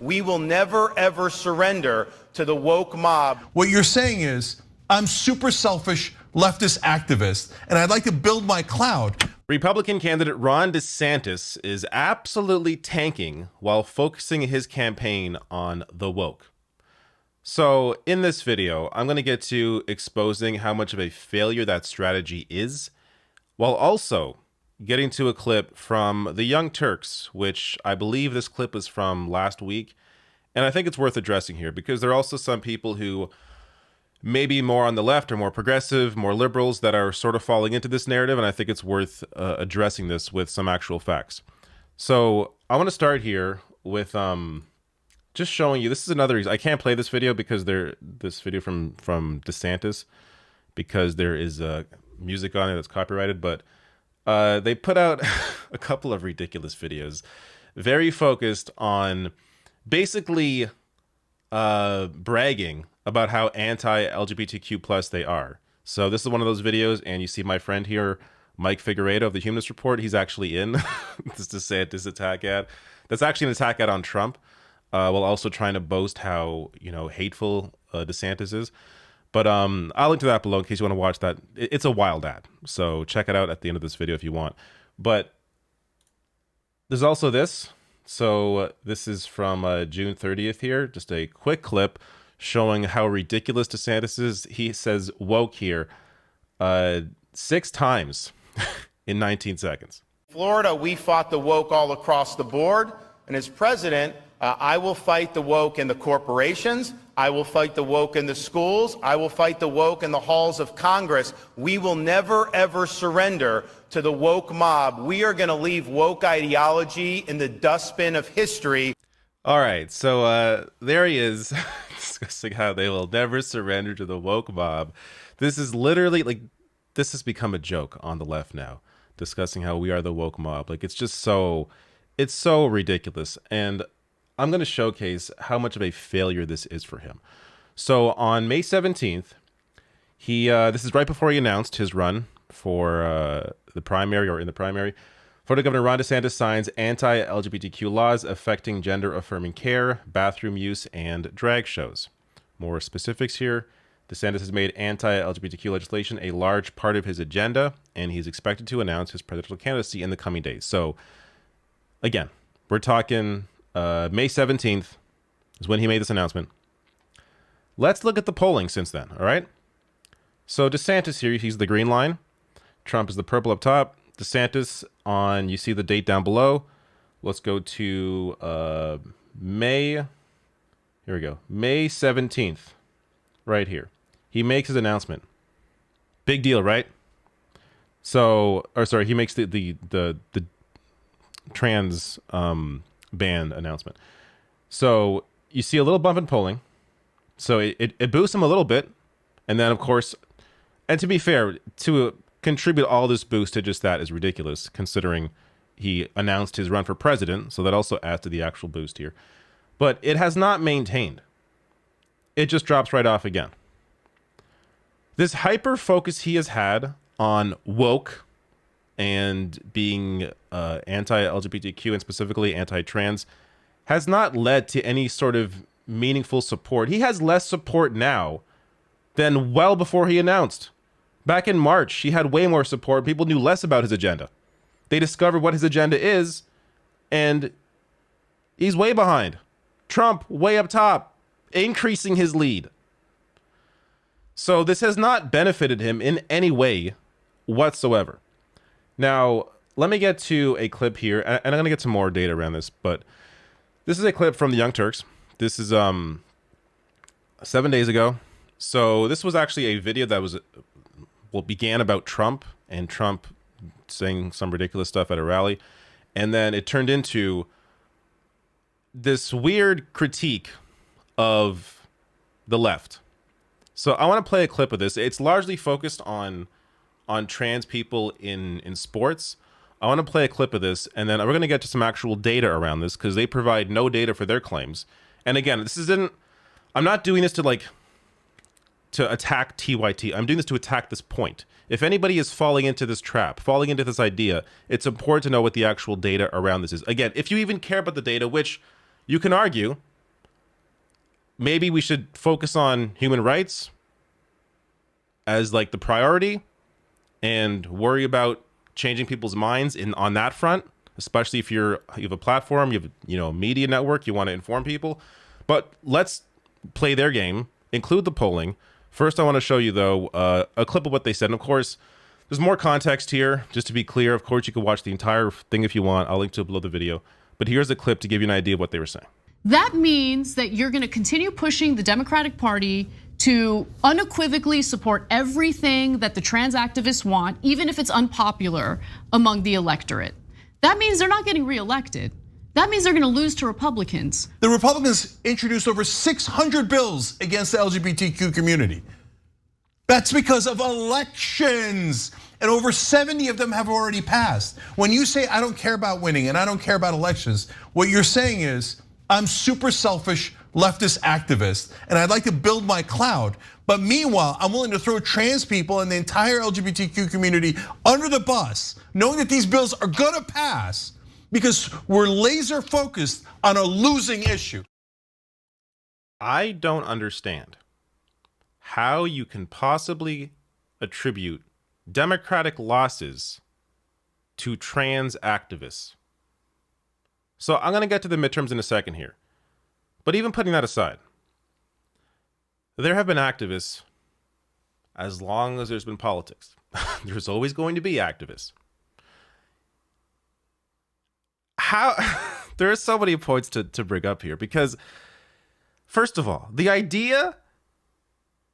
We will never, ever surrender to the woke mob. What you're saying is, I'm super selfish leftist activist, and I'd like to build my cloud. Republican candidate Ron DeSantis is absolutely tanking while focusing his campaign on the woke. So in this video, I'm going to get to exposing how much of a failure that strategy is, while also getting to a clip from the Young Turks, which I believe this clip is from last week. And I think it's worth addressing here because there are also some people who may be more on the left or more progressive, more liberals that are sort of falling into this narrative. And I think it's worth addressing this with some actual facts. So I want to start here with just showing you, this is another reason I can't play this video because this video from DeSantis, because there is music on it that's copyrighted, but they put out a couple of ridiculous videos, very focused on basically bragging about how anti-LGBTQ plus they are. So this is one of those videos, and you see my friend here, Mike Figueredo of the Humanist Report. He's actually in this DeSantis attack ad. That's actually an attack ad on Trump, while also trying to boast how, you know, hateful DeSantis is. But I'll link to that below in case you want to watch that. It's a wild ad, so check it out at the end of this video if you want. But there's also this. So this is from June 30th here, just a quick clip showing how ridiculous DeSantis is. He says woke here 6 times in 19 seconds. Florida, we fought the woke all across the board, and as president, I will fight the woke in the corporations. I will fight the woke in the schools. I will fight the woke in the halls of Congress. We will never, ever surrender to the woke mob. We are going to leave woke ideology in the dustbin of history. All right, so there he is discussing how they will never surrender to the woke mob. This is literally, like, this has become a joke on the left now, discussing how we are the woke mob. Like, it's just so, it's so ridiculous. And I'm going to showcase how much of a failure this is for him. So on May 17th, this is right before he announced his run for the primary, or in the primary. Florida Governor Ron DeSantis signs anti-LGBTQ laws affecting gender-affirming care, bathroom use, and drag shows. More specifics here. DeSantis has made anti-LGBTQ legislation a large part of his agenda, and he's expected to announce his presidential candidacy in the coming days. So, again, we're talking May 17th is when he made this announcement. Let's look at the polling since then, all right? So DeSantis here, he's the green line. Trump is the purple up top. DeSantis on, you see the date down below. Let's go to May, here we go, May 17th, right here. He makes his announcement. Big deal, right? So, or sorry, he makes the trans ban announcement. So you see a little bump in polling. So it boosts him a little bit. And then, of course, and to be fair, to contribute all this boost to just that is ridiculous, considering he announced his run for president. So that also adds to the actual boost here. But it has not maintained. It just drops right off again. This hyper focus he has had on woke and being anti-LGBTQ and specifically anti-trans has not led to any sort of meaningful support. He has less support now than well before he announced. Back in March, he had way more support. People knew less about his agenda. They discovered what his agenda is, and he's way behind. Trump way up top, increasing his lead. So this has not benefited him in any way whatsoever. Now, let me get to a clip here, and I'm going to get some more data around this, but this is a clip from the Young Turks. This is 7 days ago. So this was actually a video that was, well, began about Trump and Trump saying some ridiculous stuff at a rally. And then it turned into this weird critique of the left. So I want to play a clip of this. It's largely focused on trans people in sports. I want to play a clip of this, and then we're going to get to some actual data around this because they provide no data for their claims. And again, this isn't, I'm not doing this to attack TYT. I'm doing this to attack this point. If anybody is falling into this trap, falling into this idea, it's important to know what the actual data around this is. Again, if you even care about the data, which you can argue, maybe we should focus on human rights as like the priority and worry about changing people's minds on that front, especially if you have a platform, you have a media network, you want to inform people. But let's play their game, include the polling. First, I want to show you, though, a clip of what they said. And of course, there's more context here. Just to be clear, of course, you can watch the entire thing if you want. I'll link to it below the video. But here's a clip to give you an idea of what they were saying. That means that you're going to continue pushing the Democratic Party to unequivocally support everything that the trans activists want, even if it's unpopular among the electorate. That means they're not getting reelected. That means they're going to lose to Republicans. The Republicans introduced over 600 bills against the LGBTQ community. That's because of elections. And over 70 of them have already passed. When you say, I don't care about winning and I don't care about elections, what you're saying is, I'm super selfish leftist activist and I'd like to build my cloud. But meanwhile, I'm willing to throw trans people and the entire LGBTQ community under the bus, knowing that these bills are gonna pass because we're laser focused on a losing issue. I don't understand how you can possibly attribute Democratic losses to trans activists. So I'm gonna get to the midterms in a second here. But even putting that aside, there have been activists as long as there's been politics. There's always going to be activists. How there are so many points to bring up here because, first of all, the idea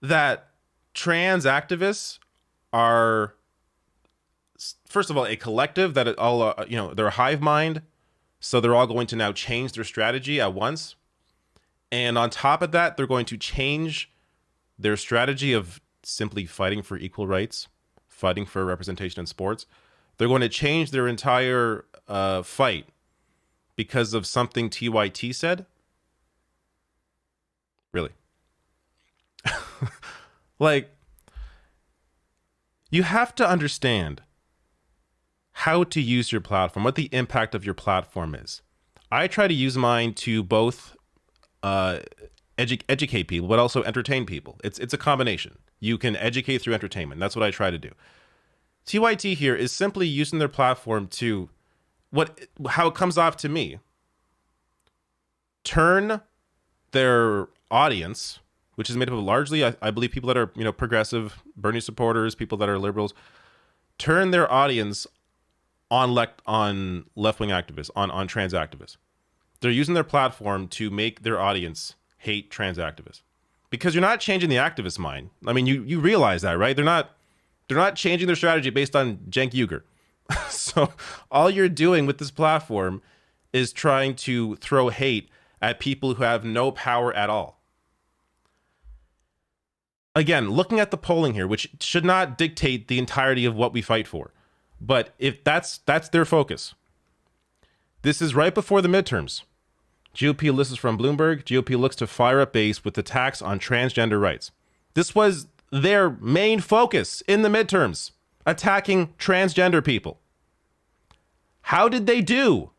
that trans activists are, first of all, a collective, that it all they're a hive mind, so they're all going to now change their strategy at once. And on top of that, they're going to change their strategy of simply fighting for equal rights, fighting for representation in sports. They're going to change their entire fight because of something TYT said? Really? Like, you have to understand how to use your platform, what the impact of your platform is. I try to use mine to both educate people, but also entertain people. It's a combination. You can educate through entertainment. That's what I try to do. TYT here is simply using their platform to, how it comes off to me, turn their audience, which is made up of largely, I believe, people that are progressive, Bernie supporters, people that are liberals, turn their audience on left-wing activists, on trans activists. They're using their platform to make their audience hate trans activists, because you're not changing the activist mind. I mean, you realize that, right? They're not changing their strategy based on Cenk Uygur. So all you're doing with this platform is trying to throw hate at people who have no power at all. Again, looking at the polling here, which should not dictate the entirety of what we fight for, but if that's their focus. This is right before the midterms. GOP, this is from Bloomberg. GOP looks to fire up base with attacks on transgender rights. This was their main focus in the midterms, attacking transgender people. How did they do?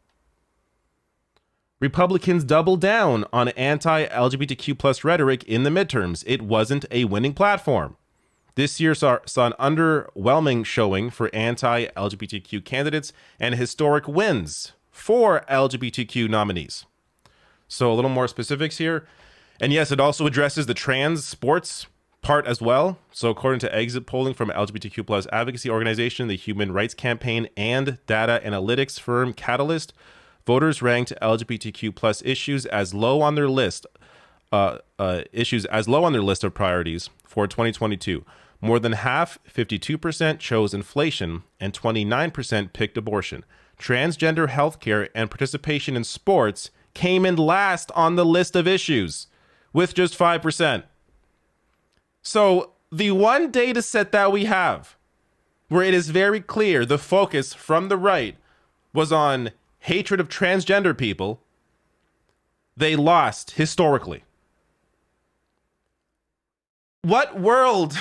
Republicans doubled down on anti-LGBTQ plus rhetoric in the midterms. It wasn't a winning platform. This year saw an underwhelming showing for anti-LGBTQ candidates and historic wins for LGBTQ nominees. So a little more specifics here. And yes, it also addresses the trans sports part as well. So according to exit polling from LGBTQ plus advocacy organization, the Human Rights Campaign, and data analytics firm Catalyst, voters ranked LGBTQ plus issues as low on their list of priorities for 2022. More than half, 52%, chose inflation, and 29% picked abortion. Transgender healthcare and participation in sports came in last on the list of issues, with just 5%. So the one data set that we have, where it is very clear the focus from the right was on hatred of transgender people, they lost historically. What world,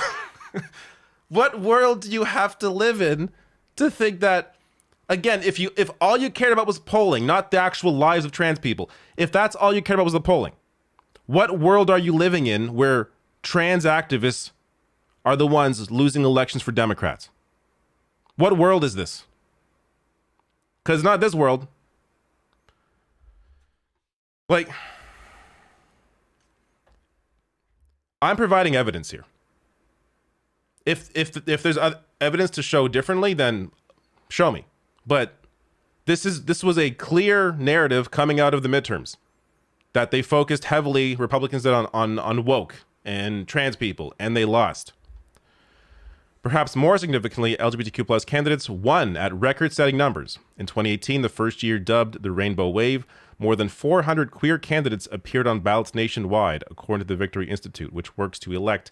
what world do you have to live in to think that, again, if all you cared about was polling, not the actual lives of trans people, if that's all you cared about was the polling, What world are you living in where trans activists are the ones losing elections for Democrats? What world is this? Because not this world. Like, I'm providing evidence here. If there's evidence to show differently, then show me. But this was a clear narrative coming out of the midterms that they focused heavily, Republicans did, on woke and trans people, and they lost. Perhaps more significantly, LGBTQ plus candidates won at record-setting numbers. In 2018, the first year dubbed the Rainbow Wave, more than 400 queer candidates appeared on ballots nationwide, according to the Victory Institute, which works to elect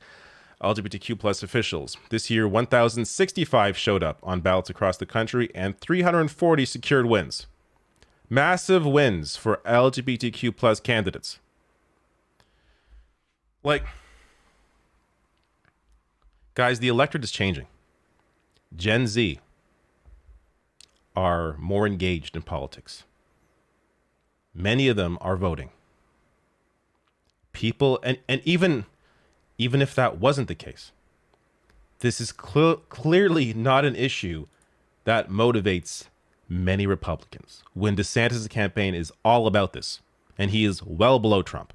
LGBTQ plus officials. This year, 1,065 showed up on ballots across the country, and 340 secured wins. Massive wins for LGBTQ plus candidates. Like, guys, the electorate is changing. Gen Z are more engaged in politics. Many of them are voting. People, and even if that wasn't the case, this is clearly not an issue that motivates many Republicans when DeSantis' campaign is all about this, and he is well below Trump.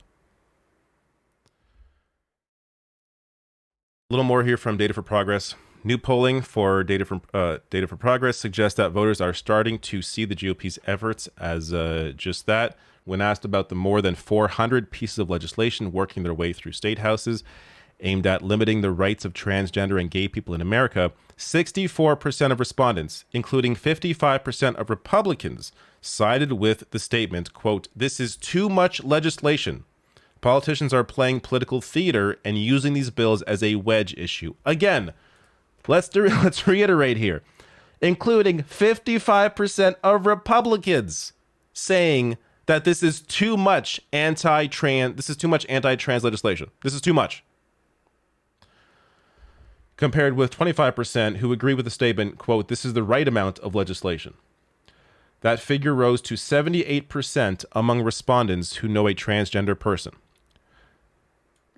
A little more here from Data for Progress. New polling for Data for Progress suggests that voters are starting to see the GOP's efforts as just that. When asked about the more than 400 pieces of legislation working their way through state houses aimed at limiting the rights of transgender and gay people in America, 64% of respondents, including 55% of Republicans, sided with the statement, quote, "This is too much legislation. Politicians are playing political theater and using these bills as a wedge issue." Again, let's reiterate here, including 55% of Republicans saying that this is too much anti-trans legislation. This is too much. Compared with 25% who agree with the statement, quote, "This is the right amount of legislation." That figure rose to 78% among respondents who know a transgender person.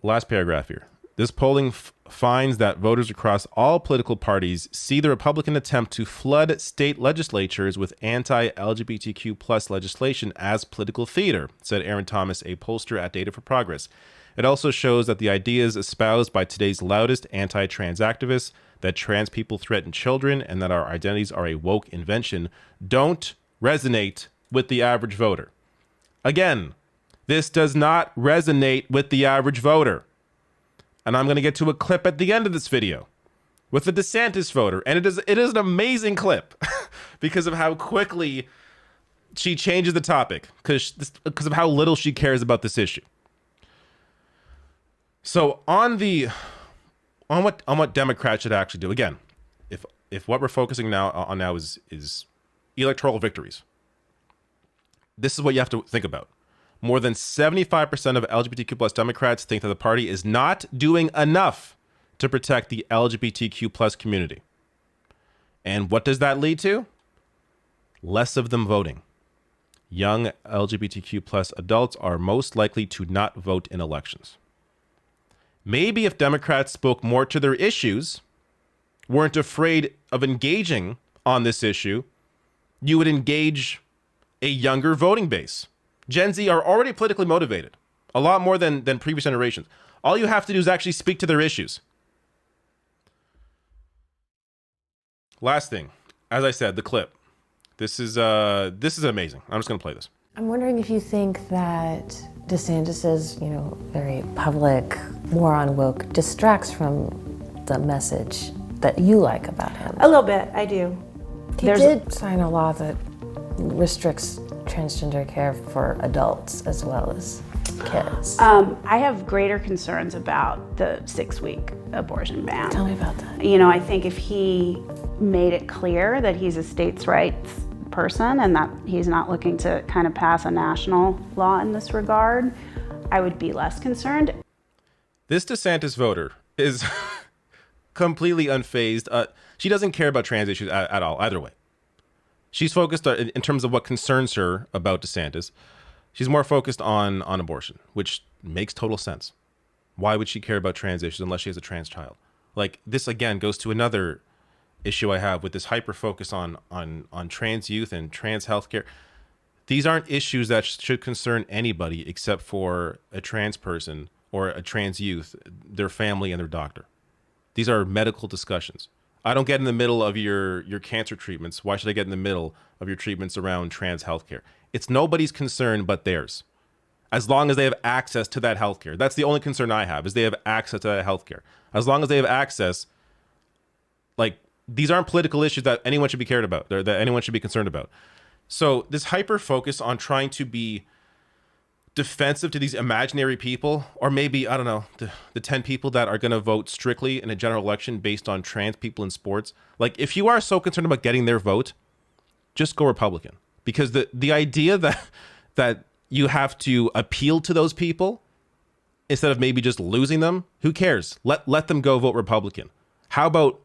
Last paragraph here. This polling finds that voters across all political parties see the Republican attempt to flood state legislatures with anti-LGBTQ plus legislation as political theater, said Aaron Thomas, a pollster at Data for Progress. It also shows that the ideas espoused by today's loudest anti-trans activists, that trans people threaten children and that our identities are a woke invention, don't resonate with the average voter. Again, this does not resonate with the average voter. And I'm going to get to a clip at the end of this video with the DeSantis voter. And it is an amazing clip because of how quickly she changes the topic, because of how little she cares about this issue. So on what Democrats should actually do, again, if what we're focusing on now is electoral victories, this is what you have to think about. More than 75% of LGBTQ plus Democrats think that the party is not doing enough to protect the LGBTQ plus community. And what does that lead to? Less of them voting. Young LGBTQ plus adults are most likely to not vote in elections. Maybe if Democrats spoke more to their issues, weren't afraid of engaging on this issue, you would engage a younger voting base. Gen Z are already politically motivated, a lot more than previous generations. All you have to do is actually speak to their issues. Last thing, as I said, the clip. This is amazing. I'm just going to play this. I'm wondering if you think that DeSantis's, very public war on woke distracts from the message that you like about him. A little bit, I do. He did sign a law that restricts transgender care for adults as well as kids. I have greater concerns about the 6-week abortion ban. Tell me about that. I think if he made it clear that he's a states' rights person and that he's not looking to kind of pass a national law in this regard, I would be less concerned. This DeSantis voter is completely unfazed. She doesn't care about trans issues at all, either way. She's focused in terms of what concerns her about DeSantis. She's more focused on abortion, which makes total sense. Why would she care about trans issues unless she has a trans child? Like, this again goes to another issue I have with this hyper focus on trans youth and trans healthcare. These aren't issues that should concern anybody except for a trans person or a trans youth, their family, and their doctor. These are medical discussions. I don't get in the middle of your cancer treatments. Why should I get in the middle of your treatments around trans healthcare? It's nobody's concern but theirs. As long as they have access to that healthcare. That's the only concern I have, is they have access to that healthcare. As long as they have access, like, these aren't political issues that anyone should be cared about, or that anyone should be concerned about. So this hyper focus on trying to be defensive to these imaginary people, or maybe, I don't know, the 10 people that are going to vote strictly in a general election based on trans people in sports. Like, if you are so concerned about getting their vote, just go Republican. Because the idea that you have to appeal to those people instead of maybe just losing them, who cares? Let them go vote Republican. How about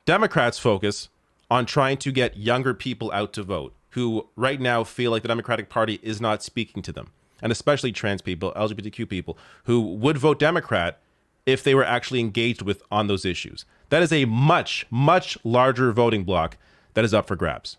Democrats focus on trying to get younger people out to vote who right now feel like the Democratic Party is not speaking to them, and especially trans people, LGBTQ people, who would vote Democrat if they were actually engaged with on those issues. That is a much, much larger voting bloc that is up for grabs.